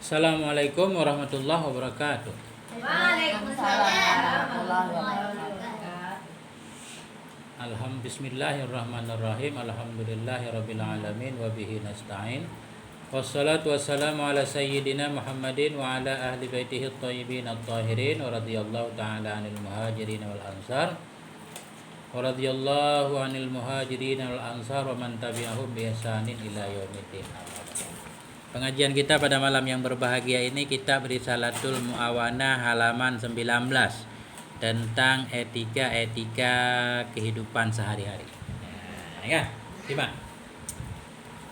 Assalamualaikum warahmatullahi wabarakatuh. Waalaikumsalam warahmatullahi wabarakatuh. Bismillahirrahmanirrahim. Alhamdulillahirabbil alamin wa bihi nasta'in. Wassalatu wassalamu ala sayyidina Muhammadin wa ala ahli baitihi at-thayyibin at-tahirin wa radhiyallahu ta'ala 'anil muhajirin wal ansar. Wa radhiyallahu 'anil muhajirin wal ansar wa man tabi'ahum bi ihsanin ila yaumiddin. Pengajian kita pada malam yang berbahagia ini kitab Risalatul Mu'awanah halaman 19 tentang etika kehidupan sehari-hari. Nah, ya, simak.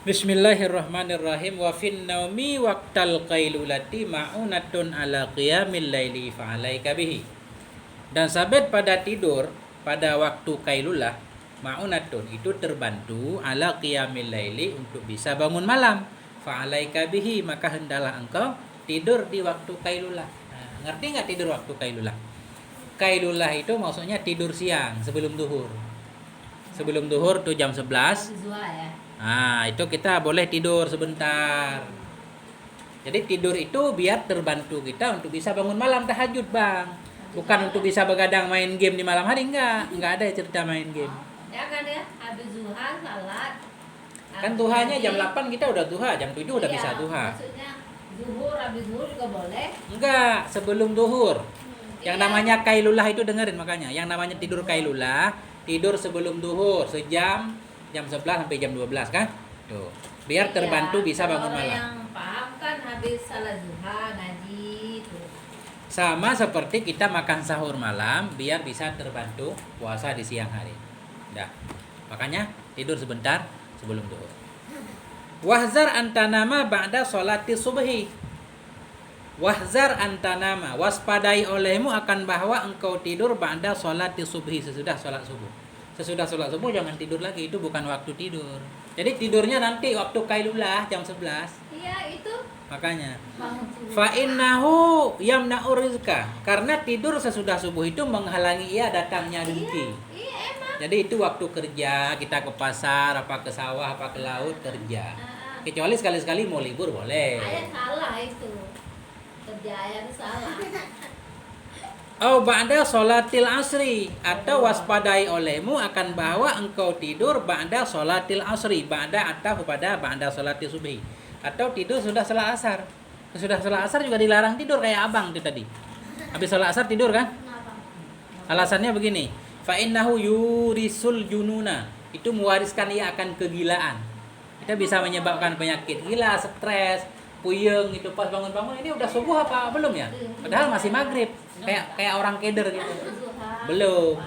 Bismillahirrahmanirrahim. Wa fin naumi waqtal qailulati ma'unatun ala qiyamil laili fa'alaika bihi. Dan sabit pada tidur pada waktu qailulah, ma'unatun itu terbantu ala qiyamil laili untuk bisa bangun malam. Fa'alaika bihi, maka hendaklah engkau tidur di waktu qailulah. Nah, ngerti nggak tidur waktu qailulah? Qailulah itu maksudnya tidur siang sebelum duhur. Sebelum duhur tuh jam 11. Nah, itu kita boleh tidur sebentar. Jadi tidur itu biar terbantu kita untuk bisa bangun malam tahajud, Bang. Bukan untuk bisa begadang main game di malam hari, enggak ada cerita main game. Jangan ya, habis zuhur salat. Kan duhanya jam 8 kita udah duha, jam 7 udah bisa duha. Maksudnya zuhur, habis zuhur juga boleh? Enggak, sebelum duhur. Yang namanya kailulah itu dengerin makanya. Yang namanya tidur kailulah, tidur sebelum duhur sejam, jam 11 sampai jam 12 kan? Tuh. Biar terbantu bisa bangun malam. Yang paham kan habis salat zuhur ngaji tuh. Sama seperti kita makan sahur malam biar bisa terbantu puasa di siang hari. Dah. Makanya tidur sebentar sebelum duhur. Wahzar antanama ba'da sholati subhi. Wahzar antanama, waspadai olehmu akan bahwa engkau tidur ba'da sholati subhi, sesudah sholat subuh. Sesudah sholat subuh jangan tidur lagi, itu bukan waktu tidur. Jadi tidurnya nanti waktu kailulah jam 11. Iya, itu. Makanya fa innahu yamna'u rizqa, karena tidur sesudah subuh itu menghalangi ia datangnya rezeki. Iya, emang. Jadi itu waktu kerja, kita ke pasar, apa ke sawah, apa ke laut kerja. Kecuali sekali-sekali mau libur boleh. Ayat salah itu. Kerja ayat salah. Au ba'da sholatil asri, atau waspadai olehmu akan bahwa engkau tidur ba'da sholatil asri, ba'da atau pada ba'da sholatil subhi, atau tidur sudah salat asar. Sudah salat asar juga dilarang tidur kayak abang itu tadi. Habis salat asar tidur kan? Alasannya begini. Fa innahu yurisul jununa, itu mewariskan ia akan kegilaan. Kita bisa menyebabkan penyakit gila, stres, puyeng itu pas bangun-bangun ini udah subuh apa belum ya? Padahal masih maghrib. Kayak orang keder gitu. Belum.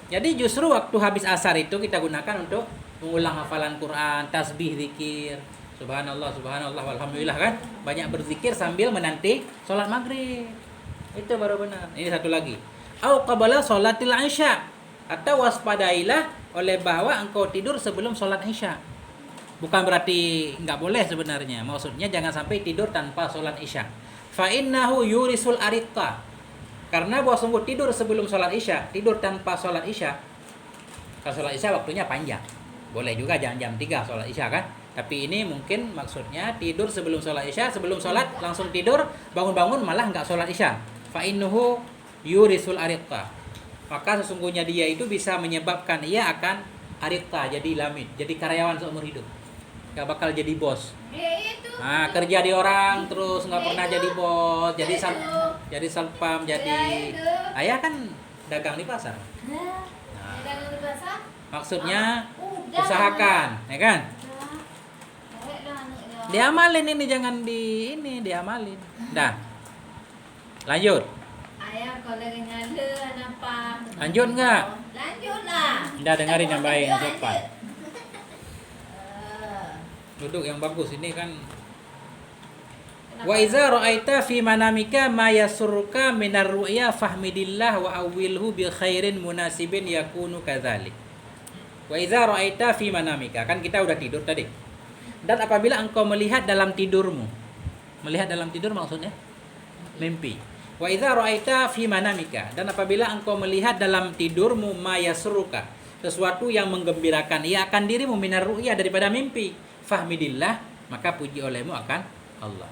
Jadi justru waktu habis asar itu kita gunakan untuk mengulang hafalan Quran, tasbih, zikir. Subhanallah, subhanallah, walhamdulillah kan? Banyak berzikir sambil menanti sholat maghrib. Itu baru benar. Ini satu lagi. Au qabala sholatil isya, atau waspadailah oleh bahwa engkau tidur sebelum sholat isya. Bukan berarti nggak boleh sebenarnya. Maksudnya jangan sampai tidur tanpa sholat isya. Fa innahu yurisul ariqa, karena bahwa sungguh tidur sebelum sholat isya, tidur tanpa sholat isya. Kalau sholat isya waktunya panjang. Boleh juga jangan jam 3 sholat isya kan? Tapi ini mungkin maksudnya tidur sebelum sholat isya, sebelum sholat langsung tidur, bangun-bangun malah nggak sholat isya. Fa innahu yurisul ariqa, maka sesungguhnya dia itu bisa menyebabkan ia akan ariqa, jadi lamid, jadi karyawan seumur hidup, gak bakal jadi bos. Nah, kerja di orang terus nggak pernah jadi bos, jadi satpam, jadi ayah kan dagang di pasar. Nah, maksudnya usahakan, ya kan? Diamalin ini, jangan diamalin. Dah, lanjut. Ayah kalau lagi nyala apa? Lanjut nggak? Lanjut lah. Udah dengerin yang baik, yang sopan. Lanjut. Duduk yang bagus ini kan. Wa iza ra'aita fi manamika ma yasurruka minar ru'ya fahmidillah wa awwilhu bi khairin munasibin yakunu kadzalik. Wa iza ra'aita fi manamika, kan kita udah tidur tadi. Dan apabila engkau melihat dalam tidurmu. Melihat dalam tidur maksudnya mimpi. Wa idza ra'aita fi manamika, dan apabila engkau melihat dalam tidurmu ma yasruka, sesuatu yang menggembirakan ia akan dirimu minar ru'ya, daripada mimpi, fahmidillah, maka puji olehmu akan Allah.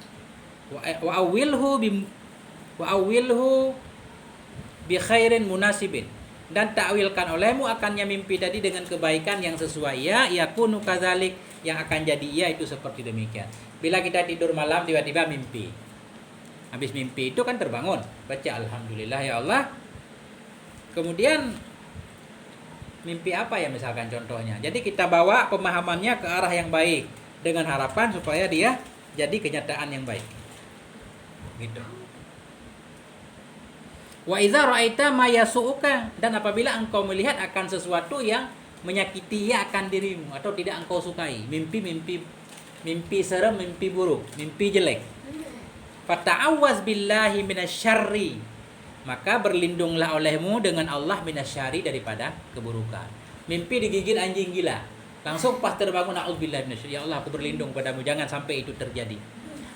Wa awilhu bi khairin munasibin, dan takwilkan olehmu akannya mimpi tadi dengan kebaikan yang sesuai. Ya yakunu kadzalik, yang akan jadi ya itu seperti demikian. Bila kita tidur malam tiba-tiba mimpi. Habis mimpi itu kan terbangun, baca alhamdulillah ya Allah. Kemudian mimpi apa ya misalkan contohnya. Jadi kita bawa pemahamannya ke arah yang baik dengan harapan supaya dia jadi kenyataan yang baik. Gitu. Wa idza ra'aita ma yasu'uka, dan apabila engkau melihat akan sesuatu yang menyakiti ya akan dirimu atau tidak engkau sukai, mimpi serem, mimpi buruk, mimpi jelek. Fata'awwaz billahi minasyarri, maka berlindunglah olehmu dengan Allah minasyarri, daripada keburukan. Mimpi digigit anjing gila, langsung pas terbangun a'udzubillahi minasyarri, ya Allah aku berlindung padamu jangan sampai itu terjadi.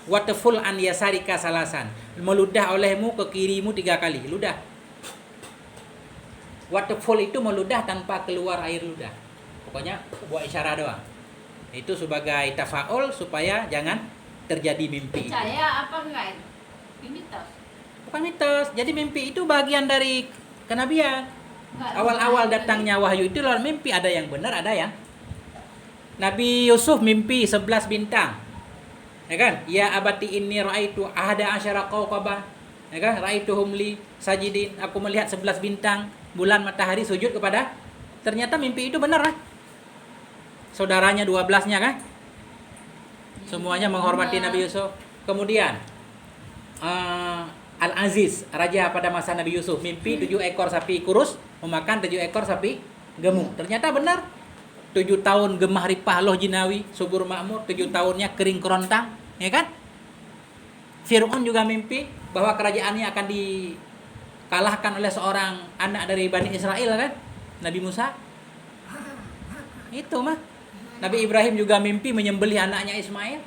Wataful an yasarika salasan, meludah olehmu ke kirimu 3 kali, ludah. Wataful itu meludah tanpa keluar air ludah, pokoknya buat isyarat doang. Itu sebagai tafaul supaya jangan terjadi mimpi. Percaya apa enggak itu? Ini mitos. Bukan mitos. Jadi mimpi itu bagian dari kenabian. Enggak, Awal-awal datangnya wahyu itu lewat mimpi, ada yang benar, ada yang. Nabi Yusuf mimpi 11 bintang. Ya kan? Ya abati inni raaitu ahada asyara kawkabah. Ya kan? Raaituhum li sajidin. Aku melihat 11 bintang, bulan, matahari sujud kepada. Ternyata mimpi itu benar lah. Saudaranya 12-nya kan? Semuanya menghormati Nabi Yusuf. Kemudian Al-Aziz, raja pada masa Nabi Yusuf, mimpi 7 ekor sapi kurus memakan 7 ekor sapi gemuk. Ternyata benar. 7 tahun gemah ripah loh jinawi, subur makmur, 7 tahunnya kering kerontang, ya kan? Fir'aun juga mimpi bahwa kerajaannya akan dikalahkan oleh seorang anak dari Bani Israel kan? Nabi Musa. Itu mah. Nabi Ibrahim juga mimpi menyembelih anaknya Ismail.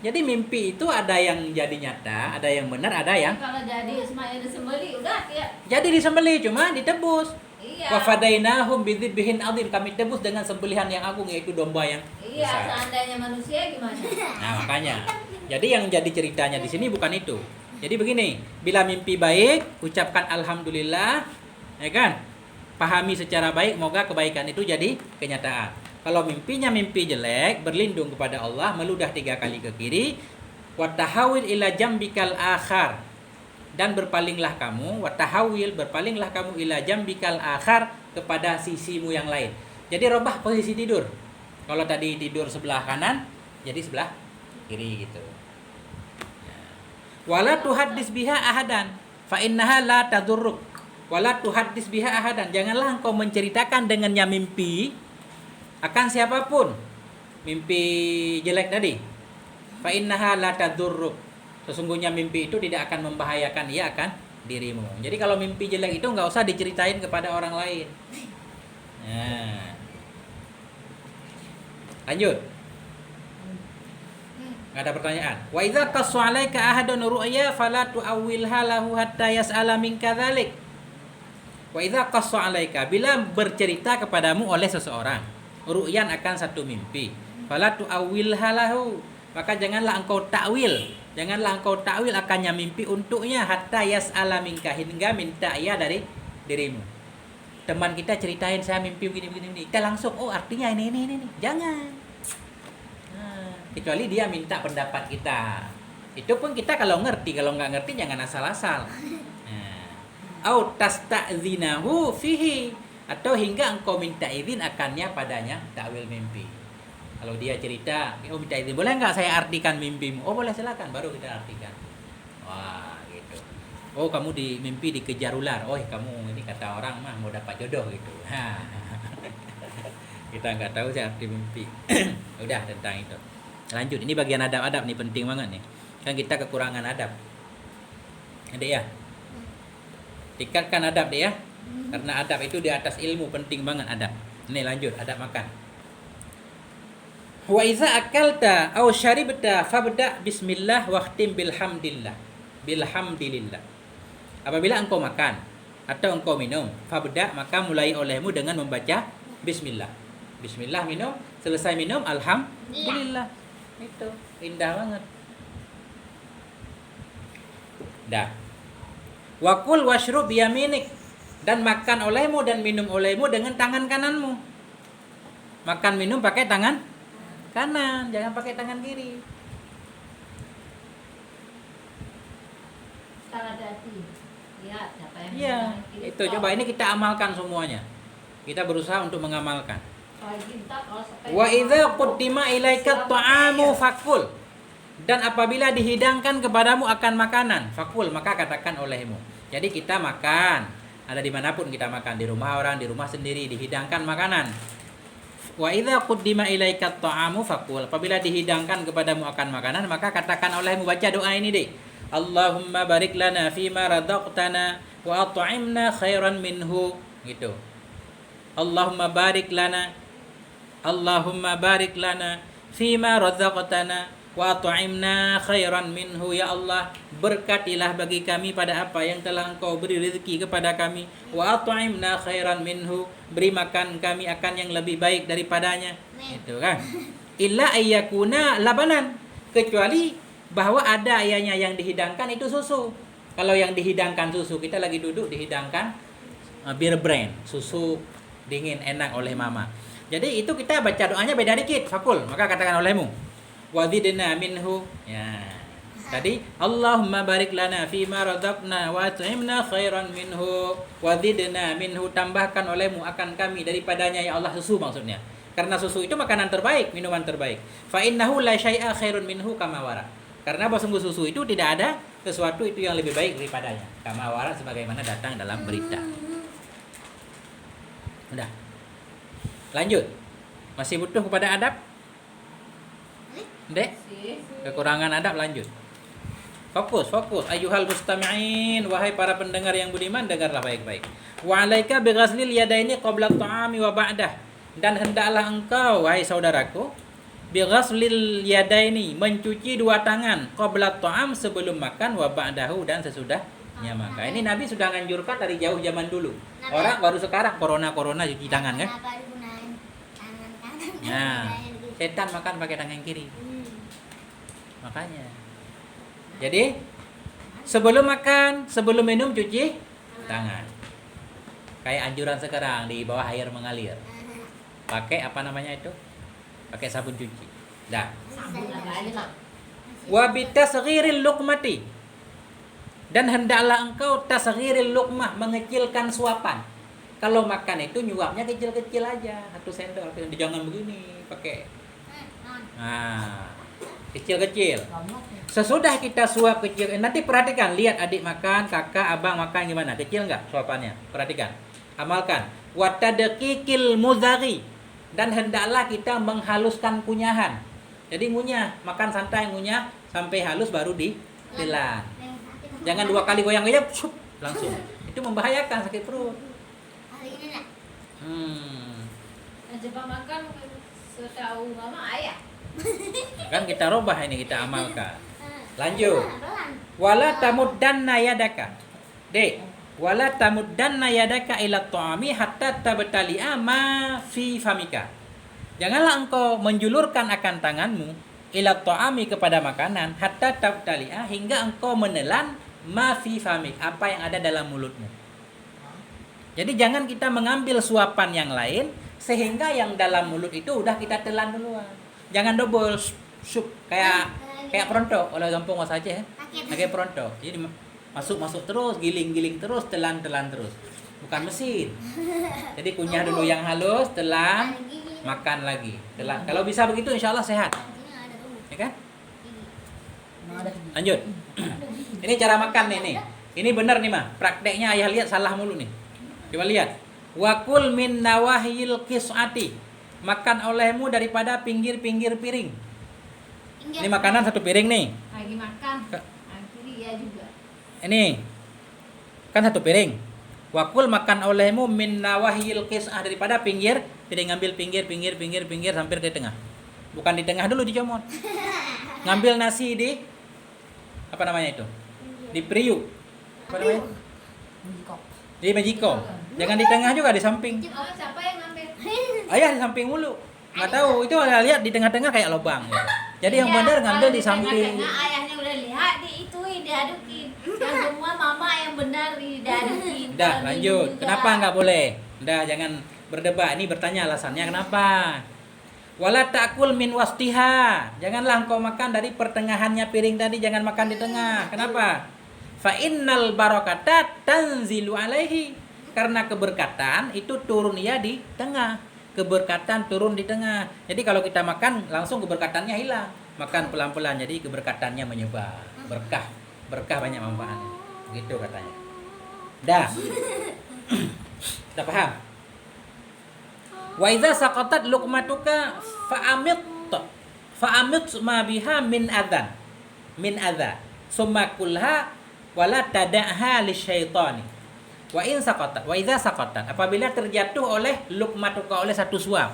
Jadi mimpi itu ada yang jadi nyata, ada yang benar, ada yang. Kalau jadi Ismail disembeli udah ya. Jadi disembelih cuma ditebus. Iya. Wa fadainahum bidzibhin adzim, kami tebus dengan sembelihan yang agung, yaitu domba yang Iya, besar. seandainya manusia gimana? Nah, makanya. Jadi yang jadi ceritanya di sini bukan itu. Jadi begini, bila mimpi baik, ucapkan alhamdulillah, ya kan? Pahami secara baik, moga kebaikan itu jadi kenyataan. Kalau mimpinya mimpi jelek, berlindung kepada Allah, meludah 3 kali ke kiri, watahawil ila jambikal akhar, dan berpalinglah kamu, watahawil, berpalinglah kamu ila jambikal akhar, kepada sisimu yang lain. Jadi robah posisi tidur. Kalau tadi tidur sebelah kanan, jadi sebelah kiri gitu. Wala tuhaddis biha ahadan, fa innaha la tadurruk. Wala tuhaddis biha ahadan, janganlah engkau menceritakan dengannya mimpi akan siapapun, mimpi jelek tadi. Fa innaha la tadurruk, sesungguhnya mimpi itu tidak akan membahayakan ia akan dirimu. Jadi kalau mimpi jelek itu enggak usah diceritain kepada orang lain. Nah. Lanjut. Enggak ada pertanyaan. Wa idza qassa 'alaika ahadun ru'ya fala tu'awwilha lahu hatta yas'ala minka dzalik. Wa idza qassa 'alaika, bila bercerita kepadamu oleh seseorang ru'yan akan satu mimpi, fala tu'awwilha lahu, maka janganlah engkau takwil akannya mimpi untuknya, hatta yas'ala minka, hingga minta ia dari dirimu. Teman kita ceritain saya mimpi begini, kita langsung oh artinya ini. Jangan. Nah, kecuali dia minta pendapat kita. Itu pun kita kalau ngerti, kalau nggak ngerti jangan asal-asal. Nah, au tasta'zinahu fihi, atau hingga engkau minta izin akannya padanya takwil mimpi. Kalau dia cerita, oh minta izin, boleh nggak saya artikan mimpimu? Oh boleh, silakan, baru kita artikan. Wah gitu. Oh kamu di mimpi dikejar ular. Oh kamu ini kata orang mah mau dapat jodoh gitu. Kita nggak tahu sih arti mimpi. Udah tentang itu. Lanjut, ini bagian adab-adab nih, penting banget nih. Kan kita kekurangan adab. Adik ya. Tingkatkan adab deh ya. Karena adab itu di atas ilmu, penting banget adab. Ini lanjut, adab makan. Wa iza akalta aw syaribta fabda bismillah waqtim bilhamdillah. Bilhamdillah. Apabila engkau makan atau engkau minum, fabda, maka mulai olehmu dengan membaca bismillah. Bismillah minum, selesai minum alhamdulillah. Itu indah banget. Dah. Wa kul washrub biyaminik, dan makan olehmu dan minum olehmu dengan tangan kananmu. Makan minum pakai tangan kanan, jangan pakai tangan kiri. Secara hati. Lihat siapa yang Iya, megang kiri, itu stop. coba ini kita amalkan semuanya. Kita berusaha untuk mengamalkan. Kalau kita kalau sampai Wa idza quddima ilaika ta'amu fakul. Dan apabila dihidangkan kepadamu akan makanan, fakul, maka katakan olehmu. Jadi kita makan, ada dimanapun kita makan, di rumah orang, di rumah sendiri, dihidangkan makanan. Wa idza quddima ilaika ta'amu fakul. Apabila dihidangkan kepadamu akan makanan, maka katakan olehmu, baca doa ini deh. Allahumma barik lana fima razaqtana wa at'imna khairan minhu, gitu. Allahumma barik lana fima razaqtana wa at'imna khairan minhu. Ya Allah, berkatilah bagi kami pada apa yang telah Engkau beri rezeki kepada kami. Wa at'imna khairan minhu, beri makan kami akan yang lebih baik daripadanya. Itu kan. Illa ayyakuna labanan, kecuali bahwa ada ayahnya yang dihidangkan itu susu. Kalau yang dihidangkan susu, kita lagi duduk dihidangkan bir brand, susu dingin enak oleh mama. Jadi itu kita baca doanya beda dikit, fakul, maka katakan olehmu. Wazidna minhu. Ya. Tadi Allahumma barik lana fima razaqna wa at'imna khairan minhu. Wazidna minhu, tambahkan olehmu akan kami daripadanya ya Allah, susu maksudnya. Karena susu itu makanan terbaik, minuman terbaik. Fa innahu la syai'a khairun minhu kama wara. Karena sungguh susu itu tidak ada sesuatu itu yang lebih baik daripadanya. Kama wara, sebagaimana datang dalam berita. Udah. Lanjut. Masih butuh kepada adab? Dek? sih. Kekurangan adab, lanjut. Fokus. Ayyuhal mustami'in, wahai para pendengar yang budiman, dengarlah baik-baik. Wa 'alaika bighazlil yadaini qabla at-ta'ami wa ba'dah. Dan hendaklah engkau, wahai saudaraku, bighazlil yadaini, mencuci dua tangan, qabla at-ta'am, sebelum makan, wa ba'dahu, dan sesudahnya makan. Ini Nabi sudah nganjurkan dari jauh zaman dulu. Orang baru sekarang corona cuci tangan kan? Kenapa digunain tangan kanan? Nah, setan makan pakai tangan kiri. Makanya. Jadi sebelum makan, sebelum minum cuci tangan. Kayak anjuran sekarang di bawah air mengalir. Pakai apa namanya itu? Pakai sabun cuci. Dah. Sabun agak aja lah. Wa bitasghiril luqmati. Dan hendaklah engkau tasghiril luqmah, mengecilkan suapan. Kalau makan itu nyuapnya kecil-kecil aja, 1 sendok, jangan begini, pakai. Nah, kecil-kecil. Sesudah kita suap kecil, nanti perhatikan, lihat adik makan, kakak, abang makan gimana, kecil nggak suapannya? Perhatikan, amalkan. Watadqiqil muzaghi, dan hendaklah kita menghaluskan kunyahan. Jadi ngunyah, makan santai ngunyah sampai halus baru ditelan. Jangan 2 kali goyang-goyang, langsung. Itu membahayakan, sakit perut. Jepang makan setahu mama ayah. Kan kita robah ini, kita amalkan. Lanjut. Wala tamuddanna yadaka. Dek, wala tamuddanna yadaka ila ta'ami hatta tabtali'a ma fi famika. Janganlah engkau menjulurkan akan tanganmu ila ta'ami, kepada makanan, hatta tabtali'a, hingga engkau menelan ma fi famik, apa yang ada dalam mulutmu. Jadi jangan kita mengambil suapan yang lain sehingga yang dalam mulut itu udah kita telan duluan. Jangan double sup kayak perontok, oleh gampang saja ya. Kayak perontok. Jadi masuk terus, giling terus, telan terus. Bukan mesin. Jadi kunyah dulu yang halus, telan, makan lagi, telan. Kalau bisa begitu insya Allah sehat. Ya kan? Lanjut. Ini cara makan nih. Ini benar nih mah. Prakteknya ayah lihat salah mulu nih. Coba lihat. Wakul min nawahil qis'ati. Makan olehmu daripada pinggir-pinggir piring. Ini makanan 1 piring nih. Lagi makan. Akhirnya ya juga. Ini kan 1 piring. Wakul makan olehmu min nawahil qis'ah, daripada piring, ngambil pinggir sampai ke tengah. Bukan di tengah dulu, dicomot. Ngambil nasi di apa namanya itu? Di periuk. Apa namanya? Di majiko. Jangan di tengah juga, di samping. Oh, siapa yang ngambil? Ayah di samping mulu. Nggak tahu, itu lihat di tengah-tengah kayak lubang. Gitu. Jadi yang benar ngambil di samping. Ayahnya udah lihat, ituin dia diadukin. Yang semua mama yang benar diadukin. Udah Kalau lanjut. juga. Kenapa nggak boleh? Udah jangan berdebat. Ini bertanya alasannya kenapa. Wala ta'kul min wastiha. Janganlah engkau makan dari pertengahannya piring tadi, jangan makan di tengah. Kenapa? Fa innal barakata tanzilu alaihi. Karena keberkatan itu turun ya di tengah. Keberkatan turun di tengah. Jadi kalau kita makan langsung keberkatannya hilang. Makan pelan-pelan jadi keberkatannya menyebar. Berkah banyak manfaatnya. Begitu katanya. Dah. Sudah paham? Wa idza saqatat luqmatuka fa'amit ma biha min adza summa kulha wala tada'ha lisyaitani wa idza saqatat apabila terjatuh oleh luqmatuka oleh satu suap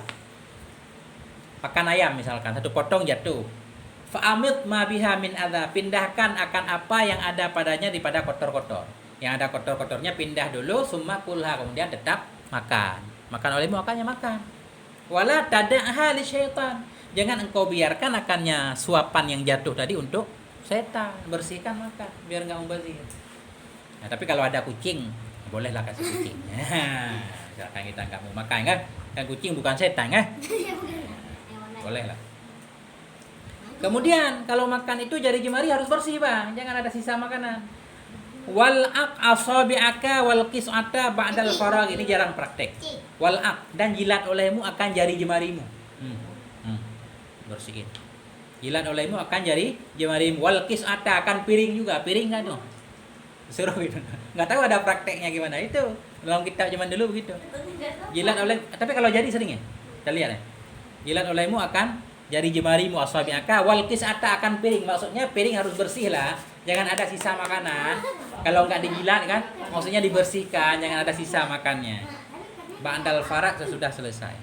pakan ayam misalkan satu potong jatuh fa'amit ma biha min adza pindahkan akan apa yang ada padanya daripada kotor-kotor yang ada kotor-kotornya pindah dulu summa kulha kemudian tetap makan olehmu akannya makan. Wala tada'ha li syaitan. Jangan engkau biarkan akannya suapan yang jatuh tadi untuk setan. Bersihkan makan biar enggak mubazir. Nah, tapi kalau ada kucing, bolehlah kasih kucing. Misalkan kita enggak mau makan kan? Kan kucing bukan setan kan? Bolehlah. Kemudian kalau makan itu jari jemari harus bersih, Bang. Jangan ada sisa makanan. Wal'aq asabi'aka wal qis'ata ba'dal faragh. Ini jarang praktek. Wal'aq dan jilat olehmu akan jari jemarimu. Bersihin. Jilat olehmu akan jari jemarimu. Wal qis'ata akan piring juga. Piring kan tuh. Suruh gitu. Enggak tahu ada prakteknya gimana itu. Dalam kitab zaman dulu begitu. Jilat oleh tapi kalau jari sering ya. Kita lihat ya. Jilat olehmu akan jari jemarimu asabi'aka wal qis'ata akan piring. Maksudnya piring harus bersih lah. Jangan ada sisa makanan. Kalau nggak dijilat kan, maksudnya dibersihkan, jangan ada sisa makannya. Ba'dal faragh sesudah selesai.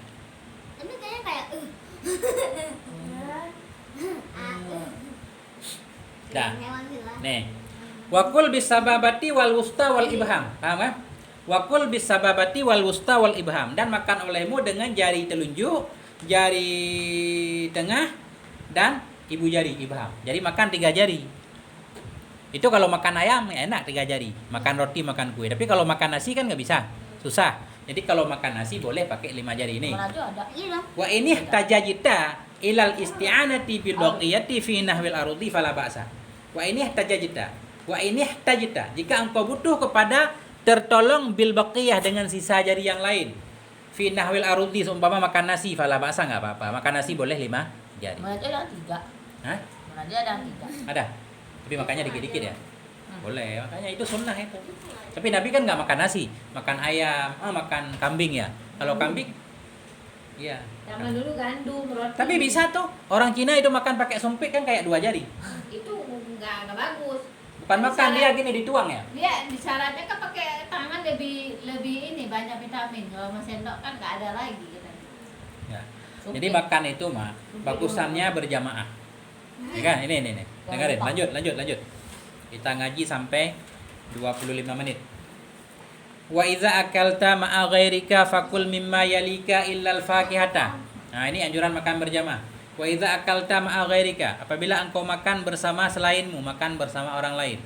Tapi kayaknya kayak Dah. hewan gitu lah. Nih. Wakul bisababati wal wusta wal ibham. Paham kan? Wakul bisababati wal wusta wal ibham dan makan olehmu dengan jari telunjuk, jari tengah dan ibu jari ibham. Jadi makan 3 jari. Itu kalau makan ayam enak 3 jari, makan roti, makan kue. Tapi kalau makan nasi kan nggak bisa, susah. Jadi kalau makan nasi boleh pakai 5 jari ini. Mana tuh ada. Iya dong. Wa ini tajajita ilal isti'anati bil baqiyati fi nahwil arudi fala ba'sa. Wa ini tajita jika engkau butuh kepada tertolong bil baqiyah dengan sisa jari yang lain. Fi nahwil arudi seumpama makan nasi fala ba'sa enggak apa-apa. Makan nasi boleh 5 jari. Mana tuh ada 3. Hah? Mana dia ada 3. Ada. Tapi makannya dikit-dikit ya. Boleh, makanya itu sunnah itu. Tapi Nabi kan nggak makan nasi, makan ayam, makan kambing ya. Kalau kambing, iya. Zaman dulu gandum, roti. Tapi bisa tuh, orang Cina itu makan pakai sumpit kan kayak 2 jari. Itu nggak bagus. Bukan makan dia gini dituang ya. Dia di syaratnya kan pakai tangan lebih ini banyak vitamin. Kalau sama sendok kan nggak ada lagi gitu. Ya. Jadi makan itu mah bagusannya berjamaah. Ya kan? Ini. Dengarin, lanjut. Kita ngaji sampai 25 menit. Wa iza akalta ma'a ghairika fakul mimma yalika illal fakihata. Nah, ini anjuran makan berjamaah. Wa iza akalta ma'a ghairika, apabila engkau makan bersama selainmu, makan bersama orang lain.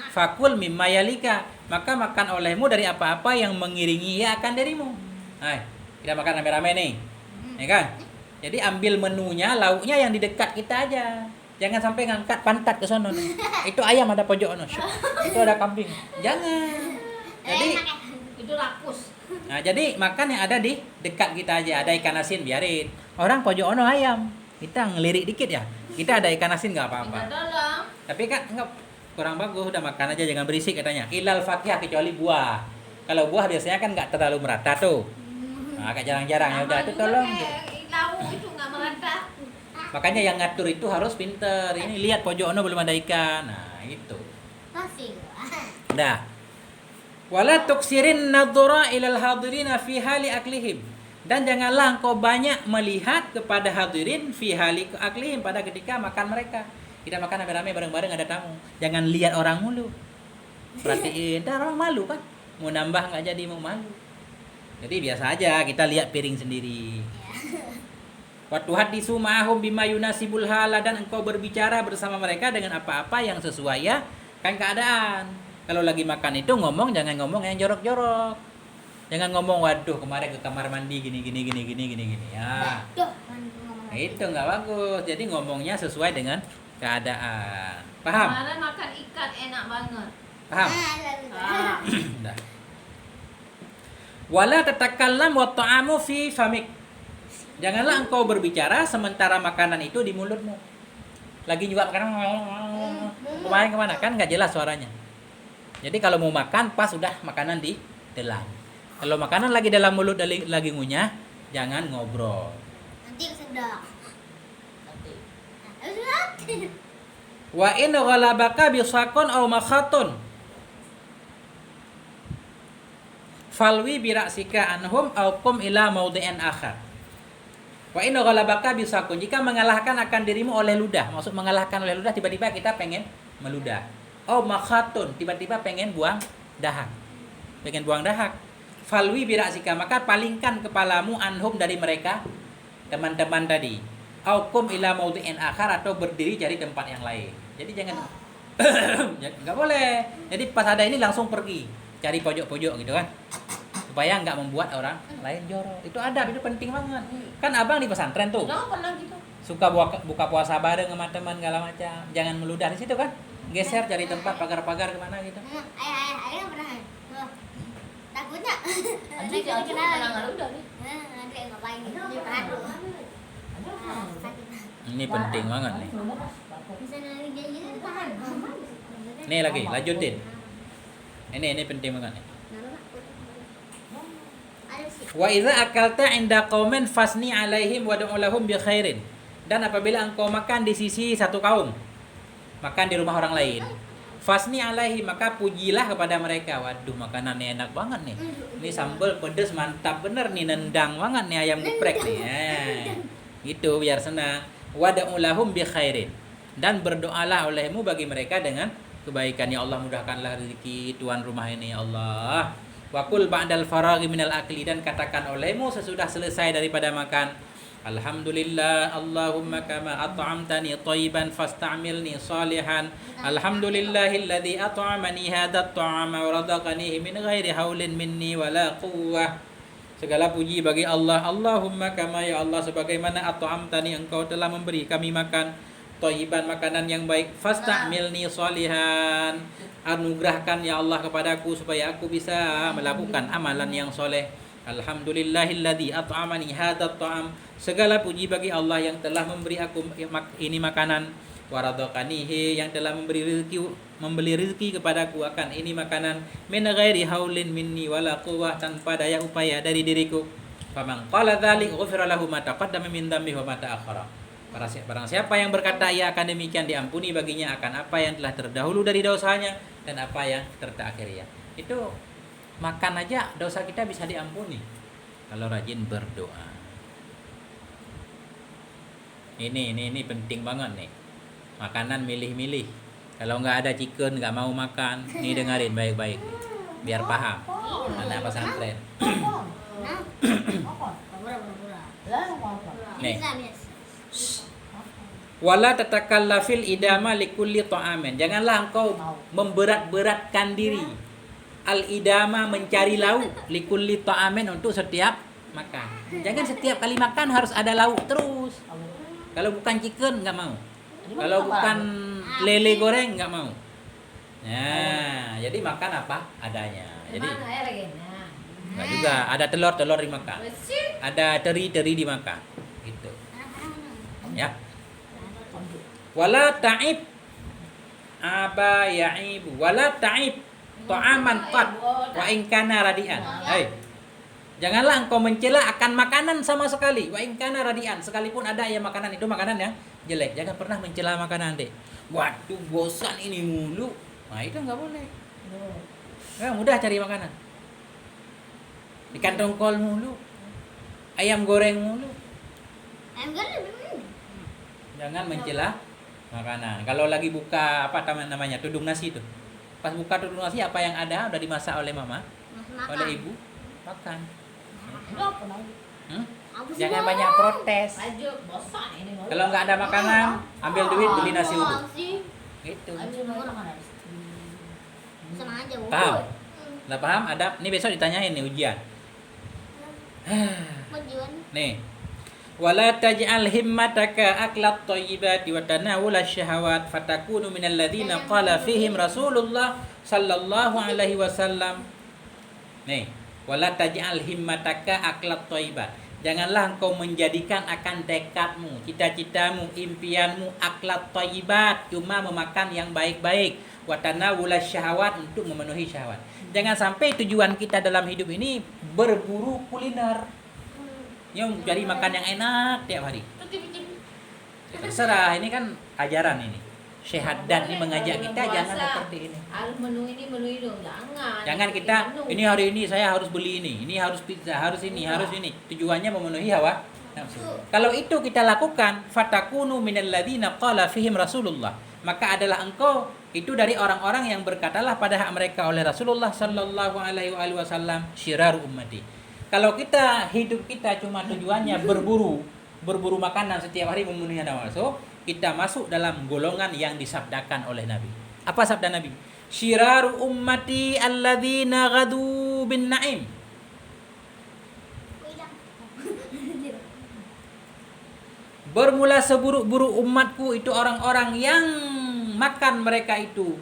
Fakul mimma yalika, maka makan olehmu dari apa-apa yang mengiringi ia akan dirimu. Hai, kita makan rame-rame nih. Ya kan? Jadi ambil menunya, lauknya yang di dekat kita aja. Jangan sampai ngangkat pantat ke sono nih. Itu ayam ada pojok ono. Itu ada kambing. Jangan. Jadi itu rakus. nah, jadi makan yang ada di dekat kita aja. Ada ikan asin biarin. Orang pojok ono ayam. Kita ngelirik dikit ya. Kita ada ikan asin enggak apa-apa. Minta tolong. Tapi kan enggak kurang bagus, udah makan aja jangan berisik katanya. Ilal fakihah kecuali buah. Kalau buah biasanya kan enggak terlalu merata tuh. Nah, agak jarang-jarang ya udah itu tolong. Lauk itu nggak merata. Makanya yang ngatur itu harus pinter. Ini lihat pojok ono belum ada ikan. Nah, itu. Masih. Dah. Wala tuksirin nadhura ilal hadirina fi hali aklihim. Dan janganlah engkau banyak melihat kepada hadirin fi hali aklihim pada ketika makan mereka. Kita makan rame-rame bareng-bareng ada tamu. Jangan lihat orang mulu. Perhatiin, dah orang malu kan. Mau nambah enggak jadi mau malu. Jadi biasa aja kita lihat piring sendiri. Wa tuhaddisu ma'ahum bima yunasibul hala dan engkau berbicara bersama mereka dengan apa-apa yang sesuai ya Kan keadaan. Kalau lagi makan itu ngomong jangan ngomong yang jorok-jorok. Jangan ngomong waduh kemarin ke kamar mandi gini. Ya. Duh, ngomong. Itu nggak bagus. Jadi ngomongnya sesuai dengan keadaan. Paham? Kemarin makan ikan enak banget. Paham? Ah. Dah. Wala tatakallam wa ta'amu fi famik. Janganlah engkau berbicara sementara makanan itu di mulutmu. Lagi juga makanan kemarin kemana kan nggak jelas suaranya. Jadi kalau mau makan pas udah makanan di telan. Kalau makanan lagi dalam mulut lagi ngunyah, jangan ngobrol. Nanti kesedot. Nanti. Wa in ghalabaka bisakun aw makhatun falwi biraksika anhum aw qum ila maudhi'in akhar. Wa in ghalabaka bisakun, jika mengalahkan akan dirimu oleh ludah. Maksud mengalahkan oleh ludah, tiba-tiba kita pengen meludah. Aw makhatun, tiba-tiba pengen buang dahak. Pengen buang dahak. Falwi biraksika, maka palingkan kepalamu anhum dari mereka, teman-teman tadi. Au qum ila maudhi'in akhar, atau berdiri cari tempat yang lain. Jadi jangan nggak boleh. Jadi pas ada ini langsung pergi, cari pojok-pojok gitu kan. Supaya nggak membuat orang lain jorok. Itu adab, itu penting banget. Kan abang di pesantren tuh Jangan pernah gitu. suka buka puasa bareng sama teman segala macam. Jangan meludah di situ kan. Geser cari tempat pagar-pagar kemana gitu. Ayah pernah. Tuh. Takutnya. Aji jangan pernah ngeludah nih. Nanti ngapain gitu? Dia pernah tuh. Sakit. Ini penting banget nih. Bisa nari dia gitu tahan. Nih lagi, lanjutin. Ini penting banget nih. Wa idza akalta 'inda qaumin fasni 'alaihim wa du'u lahum bi khairin. Dan apabila engkau makan di sisi satu kaum, makan di rumah orang lain, fasni 'alaihi, maka pujilah kepada mereka. Waduh, makanannya enak banget nih. Ini sambal pedes mantap bener nih, nendang banget nih ayam geprek nih. Gitu biar senang. Wa du'u lahum bi khairin. Dan berdoalah olehmu bagi mereka dengan kebaikan. Ya Allah, mudahkanlah rezeki tuan rumah ini ya Allah. Wa qul ba'dal faraghi minal akli, dan katakan olehmu sesudah selesai daripada makan, alhamdulillah Allahumma kama at'amtani thayyiban fasta'milni salihan. Alhamdulillahilladzi at'amani hadha at-ta'ama wa razaqanihi min ghairi haulin minni wala quwwah. Segala puji bagi Allah. Allahumma kama, ya Allah, sebagaimana at'amtani, engkau telah memberi kami makan thayyiban, makanan yang baik, fasta'milni salihan, anugerahkan ya Allah kepadaku supaya aku bisa melakukan amalan yang soleh. Alhamdulillahilladzi at'amani hadzal ta'am, segala puji bagi Allah yang telah memberi aku ini makanan, waradaqanihi, yang telah memberi rezeki kepadaku akan ini makanan, min ghairi haulin minni wala quwwah, tanpa daya upaya dari diriku. Faman qala dzalik ghufira lahu ma taqaddama min dhanbihi wa ma ta'akhkhara. Barang siapa yang berkata ia akan demikian, diampuni baginya akan apa yang telah terdahulu dari dosanya dan apa yang terakhir ya. Itu makan aja dosa kita bisa diampuni kalau rajin berdoa. Ini penting banget nih. Makanan milih-milih. Kalau nggak ada chicken nggak mau makan. Nih dengerin baik-baik nih, biar paham. Anak pesantren. Nih. Wala tatakallafil idama likulli ta'amin. Janganlah engkau memberat-beratkan diri. Al-idama, mencari lauk, likulli ta'amin, untuk setiap makan. Jangan setiap kali makan harus ada lauk terus. Kalau bukan chicken nggak mau. Kalau bukan lele goreng nggak mau. Nah, jadi makan apa adanya. Jadi Mana ya lagi? Nah. nggak juga. Ada telur dimakan. Ada teri dimakan. Gitu. Ya. Wala ta'ib aba ya'ibu, wala ta'ib ta'aman qad wa in kana radian. Janganlah engkau mencela akan makanan sama sekali, wa in kana radian, sekalipun ada ya makanan itu makanan yang jelek. Jangan pernah mencela makanan deh. Waduh, bosan ini mulu. Nah, itu enggak boleh. Mudah cari makanan. Ikan tongkol mulu. Ayam goreng mulu. Jangan mencela makanan. Kalau lagi buka apa namanya, tudung nasi itu, pas buka tudung nasi apa yang ada udah dimasak oleh mama, oleh ibu, makan. Jangan banyak protes. Kalau nggak ada makanan, ambil duit beli nasi uduk. Gitu. Sama aja. Paham? Nggak paham? Adab. Ini besok ditanyain nih ujian. Tujuan. Nih. Wala taj'al himmataka aklat thayyibati wa tanawul syahawat fatakunu minal ladzina qala fihim Rasulullah sallallahu alaihi wasallam. Nih, wala taj'al himmataka aklat thayyibat. Janganlah engkau menjadikan akan tekadmu, cita-citamu, impianmu aklat thayyibat, cuma memakan yang baik-baik, wa tanawul syahawat, untuk memenuhi syahwat. Jangan sampai tujuan kita dalam hidup ini berburu kuliner. Yang cari makan yang enak tiap hari. Terserah, ini kan ajaran ini. Syekh Haddad ini mengajak kita jangan seperti ini. Harus menu ini dong, jangan. Jangan kita ini hari ini saya harus beli ini harus pizza, harus ini, harus ini. Tujuannya memenuhi hawa nafsu. Kalau itu kita lakukan, fatakunu minal ladzina qala fihim Rasulullah. Maka adalah engkau itu dari orang-orang yang berkatalah pada hak mereka oleh Rasulullah sallallahu alaihi wasallam, syiraru ummati. Kalau kita hidup kita cuma tujuannya berburu makanan setiap hari memenuhi hawa nafsu, kita masuk dalam golongan yang disabdakan oleh Nabi. Apa sabda Nabi? Syiraru ummati alladzina ghadu bin na'im. Bermula seburuk-buruk umatku itu orang-orang yang makan mereka itu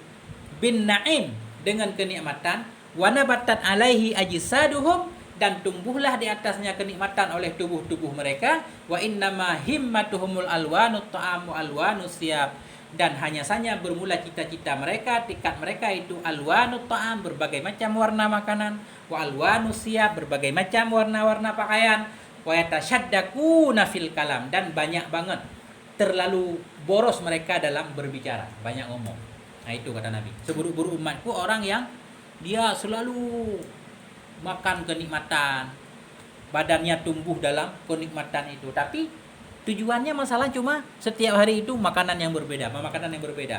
bin na'im, dengan kenikmatan, wa nabatat alaihi ajsaduhum, dan tumbuhlah di atasnya kenikmatan oleh tubuh-tubuh mereka, wa innama himmatuhumul alwanut ta'am wa alwanus siyab, dan hanya saja bermula cita-cita mereka, tekad mereka itu alwanut ta'am, berbagai macam warna makanan, wa alwanus siyab, berbagai macam warna-warna pakaian, wa yatashaddaquna fil kalam, dan banyak banget terlalu boros mereka dalam berbicara, banyak ngomong. Nah itu kata Nabi, seburuk-buruk umatku orang yang dia selalu makan kenikmatan, badannya tumbuh dalam kenikmatan itu, tapi tujuannya masalah cuma setiap hari itu makanan yang berbeda,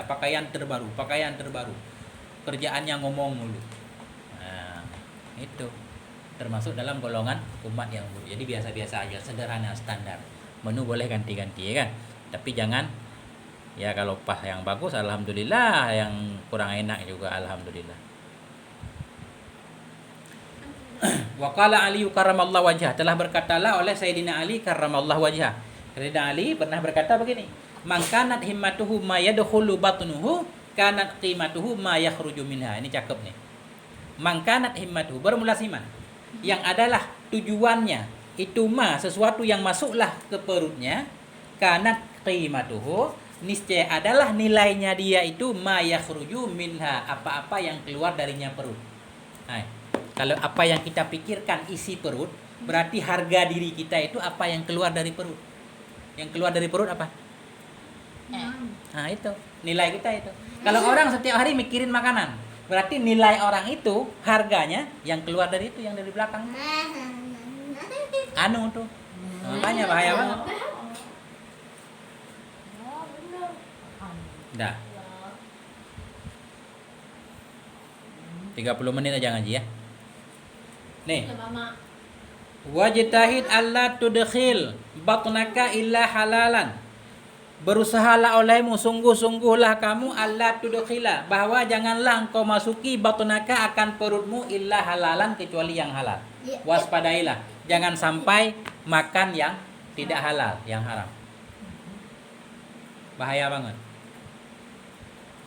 pakaian terbaru, kerjaannya ngomong mulu. Nah, itu termasuk dalam golongan umat yang buruk. Jadi biasa-biasa aja, sederhana, standar. Menu boleh ganti-ganti ya kan, tapi jangan ya kalau pas yang bagus alhamdulillah, yang kurang enak juga alhamdulillah. Waqala Ali karramallahu wajhah, telah berkatalah oleh Sayyidina Ali karramallahu wajhah. Sayyidina Ali pernah berkata begini, man kanat himmatuhu ma yadkhulu batnuhu kanat qimatuhu ma yakhruju minha. Ini cakep nih. Man kanat himmatuhu, bermula siman, yang adalah tujuannya itu sesuatu yang masuklah ke perutnya, kanat qimatuhu, niscaya adalah nilainya dia itu ma yakhruju minha, apa-apa yang keluar darinya perut. Hai. Kalau apa yang kita pikirkan isi perut, berarti harga diri kita itu apa yang keluar dari perut. Yang keluar dari perut apa? Nah itu, nilai kita itu. Kalau orang setiap hari mikirin makanan, berarti nilai orang itu, harganya yang keluar dari itu, yang dari belakang. Anu tuh. Makanya bahaya banget. Dah. 30 menit aja ngaji ya. Nih. Wajtahid alla tudkhil batnaka illa halalan. Berusahalah olehmu, sungguh-sungguhlah kamu alla tudkhila, bahwa janganlah engkau masuki batnaka akan perutmu illa halalan, kecuali yang halal. Waspadailah, jangan sampai makan yang tidak halal, yang haram. Bahaya banget.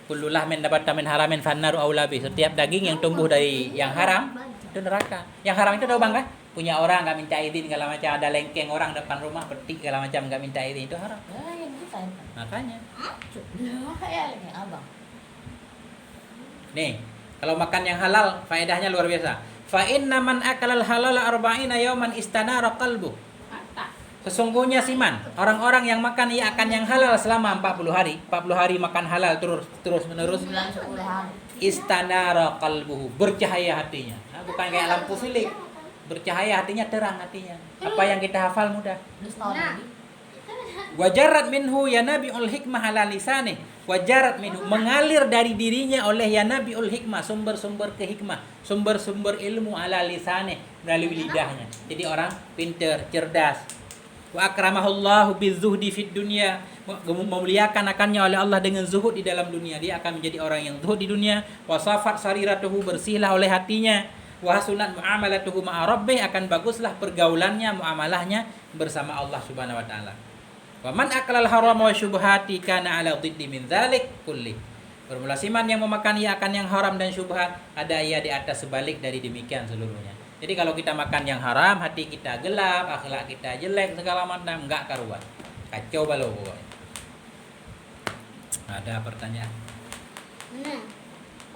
Kullu lahmin nabata min haramin fannaru aula bih. Setiap daging yang tumbuh dari yang haram itu neraka. Yang haram itu tahu bang kan? Punya orang nggak minta izin segala macam, ada lengkeng orang depan rumah petik segala macam nggak minta izin, itu haram. Makanya. Nih, kalau makan yang halal faedahnya luar biasa. Fa inna man akalal halal arba'ina yawman istanara qalbu. Sesungguhnya siman, orang-orang yang makan ia akan yang halal selama 40 hari. 40 hari makan halal terus menerus. Istanara qalbuhu, bercahaya hatinya. Nah, bukan kayak lampu silik. Bercahaya hatinya, terang hatinya. Apa yang kita hafal mudah. Wajarat minhu ya nabiul hikmah ala lisanih. Wajarat minhu, mengalir dari dirinya oleh ya nabiul hikmah, sumber-sumber kehikmah, sumber-sumber ilmu ala lisanih, melalui lidahnya. Jadi orang pintar, cerdas. Wa akramahullahu bizuhdi fid dunya, memuliakan akannya oleh Allah dengan zuhud di dalam dunia. Dia akan menjadi orang yang zuhud di dunia. Wa safat sariratuhu, bersihlah oleh hatinya. Wa hasunat muamalatuhu ma'a rabbih, akan baguslah pergaulannya, muamalahnya bersama Allah Subhanahu wa taala. Wa man akalal haram wa syubhati kana ala dhiddi min dzalik kulli. Bermula siman yang memakan ia akan yang haram dan syubhat, ada ia di atas sebalik dari demikian seluruhnya. Jadi kalau kita makan yang haram, hati kita gelap, akhlak kita jelek, segala macam, enggak karuan. Kacau balau pokoknya. Ada pertanyaan? Mana?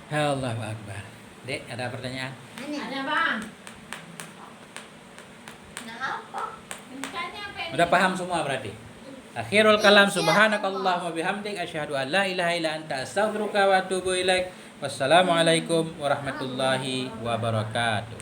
Allahu Akbar. Dek, ada pertanyaan? Mana? Ada bang. Nah apa? Rencana apa ini? Udah paham semua berarti? Akhirul kalam, subhanakallahumma bihamdik, asyhadu an la ilaha illa anta, astaghfiruka wa atubu ilaik. Wassalamualaikum warahmatullahi wabarakatuh.